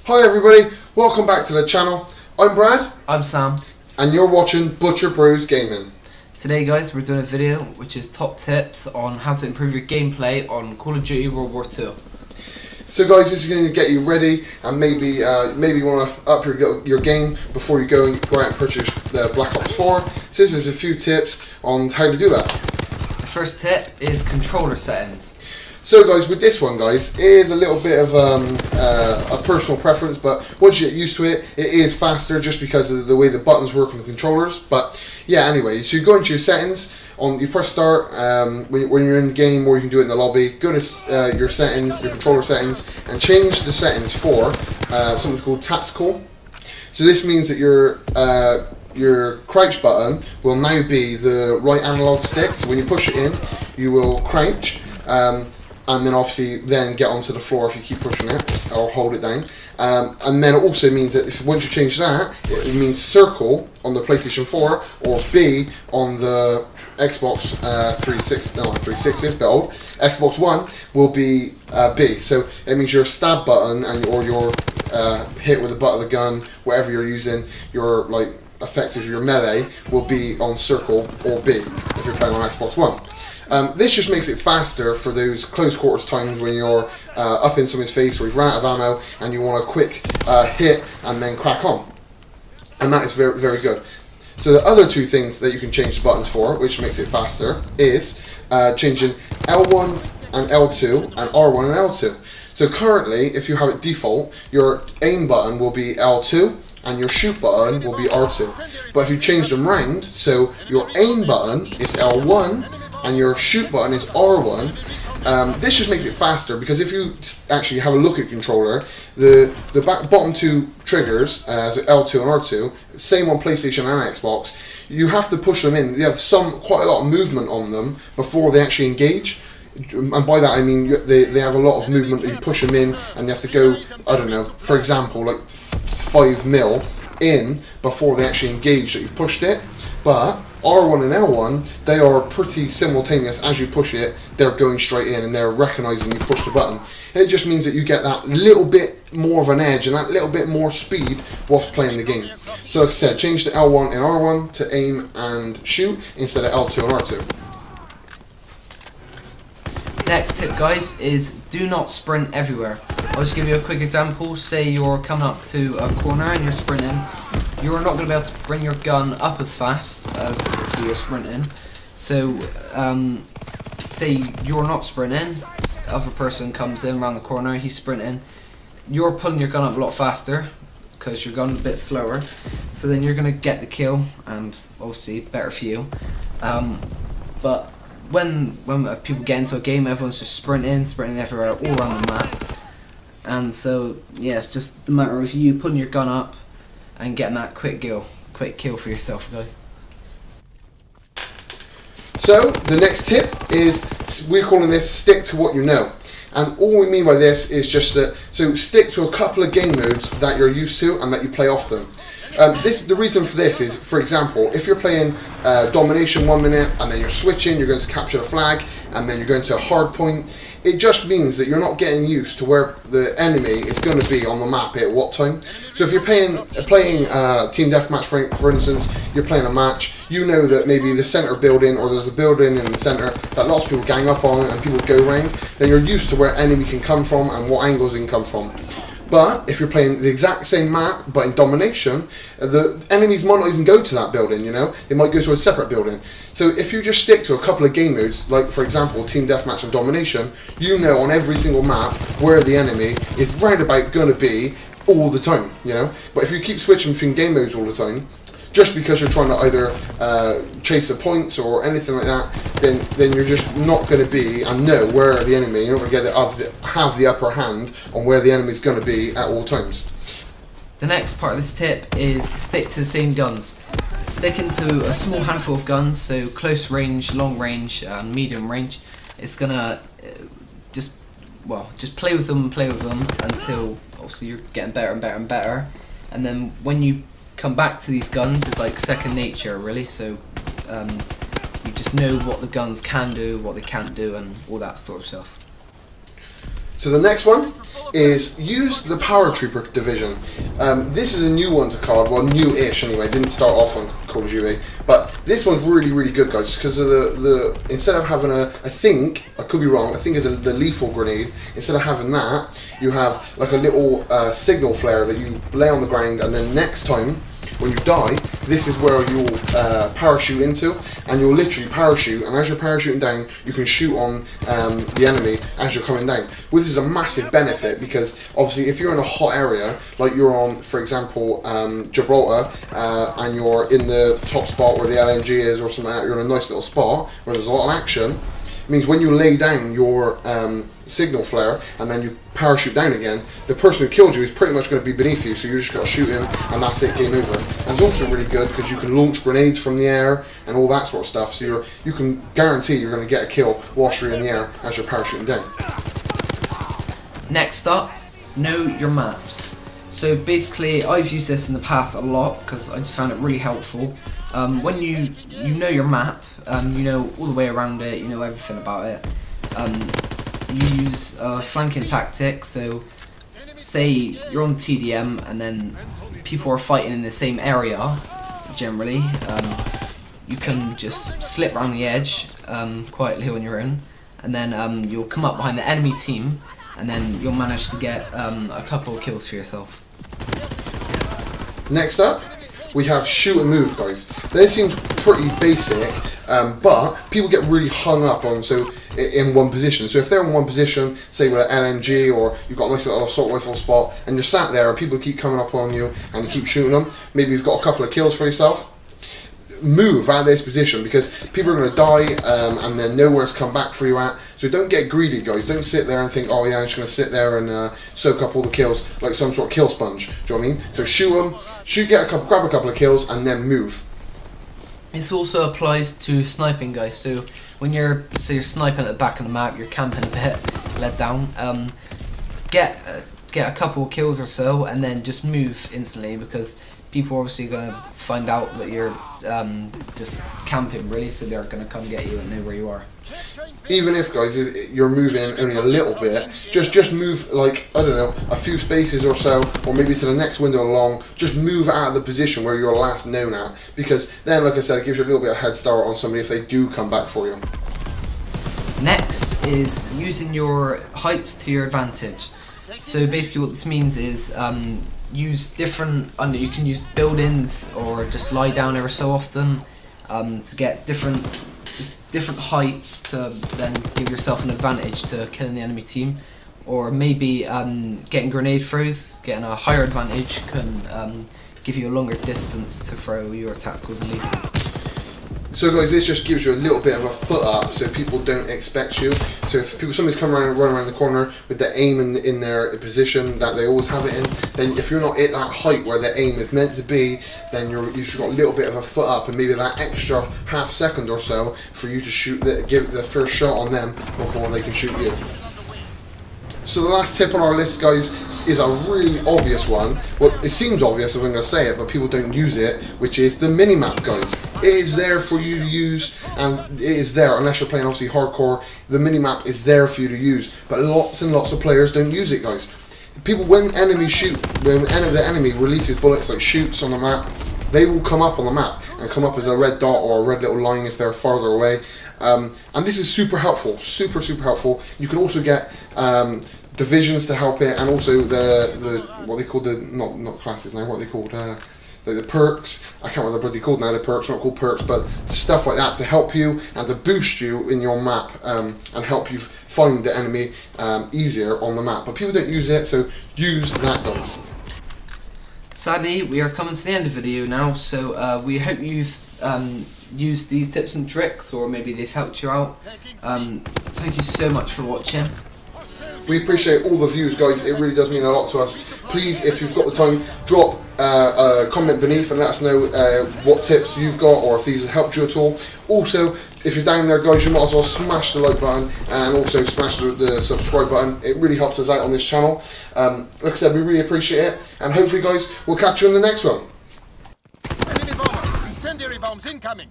Hi everybody, welcome back to the channel. I'm Brad. I'm Sam. And you're watching Butcher Bros Gaming. Today guys, we're doing a video which is top tips on how to improve your gameplay on Call of Duty World War II. So guys, this is going to get you ready and maybe you want to up your game before you go out and purchase the Black Ops 4. So this is a few tips on how to do that. The first tip is controller settings. So guys, with this one guys, it is a little bit of a personal preference, but once you get used to it, it is faster just because of the way the buttons work on the controllers. But yeah, anyway, so you go into your settings, you press start when you're in the game, or you can do it in the lobby. Go to your settings, your controller settings, and change the settings for something called tactical. So this means that your crouch button will now be the right analog stick. So when you push it in, you will crouch. And then obviously get onto the floor if you keep pushing it or hold it down. And then it also means that once you change that, it means circle on the PlayStation 4 or B on the Xbox 360 is a bit old. Xbox One will be B. So it means your stab button or your hit with the butt of the gun, whatever you're using, your effective, your melee will be on circle or B if you're playing on Xbox One. This just makes it faster for those close quarters times when you're up in somebody's face or you've run out of ammo and you want a quick hit and then crack on. And that is very, very good. So the other two things that you can change the buttons for, which makes it faster, is changing L1 and L2 and R1 and L2. So currently, if you have it default, your aim button will be L2 and your shoot button will be R2. But if you change them round, so your aim button is L1 and your shoot button is R1, this just makes it faster, because if you actually have a look at controller, the bottom two triggers, so L2 and R2, same on PlayStation and Xbox, you have to push them in. You have quite a lot of movement on them before they actually engage. And by that I mean they have a lot of movement that you push them in, and you have to go, I don't know, for example, like 5 mil in before they actually engage that you've pushed it. But R1 and L1, they are pretty simultaneous. As you push it, they're going straight in and they're recognizing you've pushed the button. And it just means that you get that little bit more of an edge and that little bit more speed whilst playing the game. So like I said, change the L1 and R1 to aim and shoot instead of L2 and R2. Next tip guys is do not sprint everywhere. I'll just give you a quick example. Say you're coming up to a corner and you're sprinting. You're not going to be able to bring your gun up as fast as you're sprinting. So say you're not sprinting, other person comes in around the corner, he's sprinting. You're pulling your gun up a lot faster because your gun's a bit slower. So then you're going to get the kill, and obviously better for you. But when people get into a game, everyone's just sprinting everywhere, all around the map. And so yeah, it's just the matter of you putting your gun up and getting that quick kill for yourself, guys. So the next tip is, we're calling this stick to what you know. And all we mean by this is just that, so stick to a couple of game modes that you're used to and that you play often. The reason for this is, for example, if you're playing domination 1 minute and then you're switching, you're going to capture the flag, and then you're going to a hard point, it just means that you're not getting used to where the enemy is going to be on the map at what time. So if you're playing team deathmatch, for instance, you're playing a match, you know that maybe the center building, or there's a building in the center that lots of people gang up on and people go around, then you're used to where enemy can come from and what angles they can come from. But if you're playing the exact same map but in domination, the enemies might not even go to that building, you know? They might go to a separate building. So if you just stick to a couple of game modes, like for example team deathmatch and domination, you know on every single map where the enemy is round about going to be all the time, you know? But if you keep switching between game modes all the time, just because you're trying to either chase the points or anything like that, then you're just not going to be and know where the enemy. You're not going to have the upper hand on where the enemy's going to be at all times. The next part of this tip is stick to the same guns. Sticking to a small handful of guns, so close range, long range, and medium range. It's gonna just play with them until obviously you're getting better and better and better. And then when you come back to these guns, it's like second nature really, so you just know what the guns can do, what they can't do, and all that sort of stuff. So the next one is use the Paratrooper division. This is a new one to COD, well, new-ish anyway. It didn't start off on Call of Duty, but this one's really, really good, guys, because of the instead of having I could be wrong, I think it's the lethal grenade. Instead of having that, you have like a little signal flare that you lay on the ground, and then next time when you die, this is where you'll parachute into, and you'll literally parachute, and as you're parachuting down, you can shoot on the enemy as you're coming down. Well, this is a massive benefit, because obviously if you're in a hot area, like you're on, for example, Gibraltar, and you're in the top spot where the LMG is or something like that, you're in a nice little spot where there's a lot of action, it means when you lay down your signal flare and then you parachute down again, the person who killed you is pretty much going to be beneath you, so you just got to shoot him and that's it, game over. And it's also really good because you can launch grenades from the air and all that sort of stuff, so you can guarantee you're going to get a kill whilst you're in the air as you're parachuting down. Next up, know your maps. So basically, I've used this in the past a lot because I just found it really helpful. When you know your map, you know all the way around it, you know everything about it. You use flanking tactics, so say you're on TDM and then people are fighting in the same area, generally, you can just slip around the edge quietly on your own, and then you'll come up behind the enemy team, and then you'll manage to get a couple of kills for yourself. Next up, we have shoot and move, guys. This seems pretty basic, but people get really hung up on in one position. So if they're in one position, say with an LMG, or you've got a nice little assault rifle spot, and you're sat there and people keep coming up on you and you keep shooting them, maybe you've got a couple of kills for yourself, move out of this position, because people are going to die and then nowhere's come back for you at. So don't get greedy, guys. Don't sit there and think, oh yeah, I'm just going to sit there and soak up all the kills like some sort of kill sponge. Do you know what I mean? So shoot them, grab a couple of kills, and then move. This also applies to sniping, guys. So when you're sniping at the back of the map, you're camping a bit, led down. Get a couple of kills or so, and then just move instantly, because people are obviously going to find out that you're just camping, really, so they're going to come get you and know where you are. Even if, guys, you're moving only a little bit, just move, like, I don't know, a few spaces or so, or maybe to the next window along. Just move out of the position where you're last known at, because then, like I said, it gives you a little bit of head start on somebody if they do come back for you. Next is using your heights to your advantage. So basically what this means is use different, you can use buildings or just lie down ever so often to get different heights to then give yourself an advantage to killing the enemy team, or maybe getting grenade throws, getting a higher advantage can give you a longer distance to throw your tacticals and lethals. So guys, this just gives you a little bit of a foot up, so people don't expect you. So if somebody's coming around and running around the corner with the aim in their position that they always have it in, then if you're not at that height where the aim is meant to be, then you've just got a little bit of a foot up, and maybe that extra half second or so for you to give the first shot on them before they can shoot you. So the last tip on our list, guys, is a really obvious one. Well, it seems obvious if I'm going to say it, but people don't use it, which is the minimap, guys. It is there for you to use, and it is there, unless you're playing obviously hardcore, the minimap is there for you to use. But lots and lots of players don't use it, guys. People, when enemies shoot, when the enemy releases bullets, like shoots on the map, they will come up on the map, and come up as a red dot or a red little line if they're farther away. And this is super helpful, super helpful. You can also get divisions to help it, and also the what they call the not classes now, what they called the perks. I can't remember what they're called now. The perks, not called perks, but stuff like that to help you and to boost you in your map and help you find the enemy easier on the map. But people don't use it, so use that, guys. Sadly, we are coming to the end of the video now, so we hope you've used these tips and tricks, or maybe they've helped you out. Thank you so much for watching. We appreciate all the views, guys. It really does mean a lot to us. Please, if you've got the time, drop a comment beneath and let us know what tips you've got, or if these have helped you at all. Also, if you're down there, guys, you might as well smash the like button and also smash the subscribe button. It really helps us out on this channel. Like I said, we really appreciate it, and hopefully, guys, we'll catch you in the next one. Enemy bomber! Incendiary bombs incoming!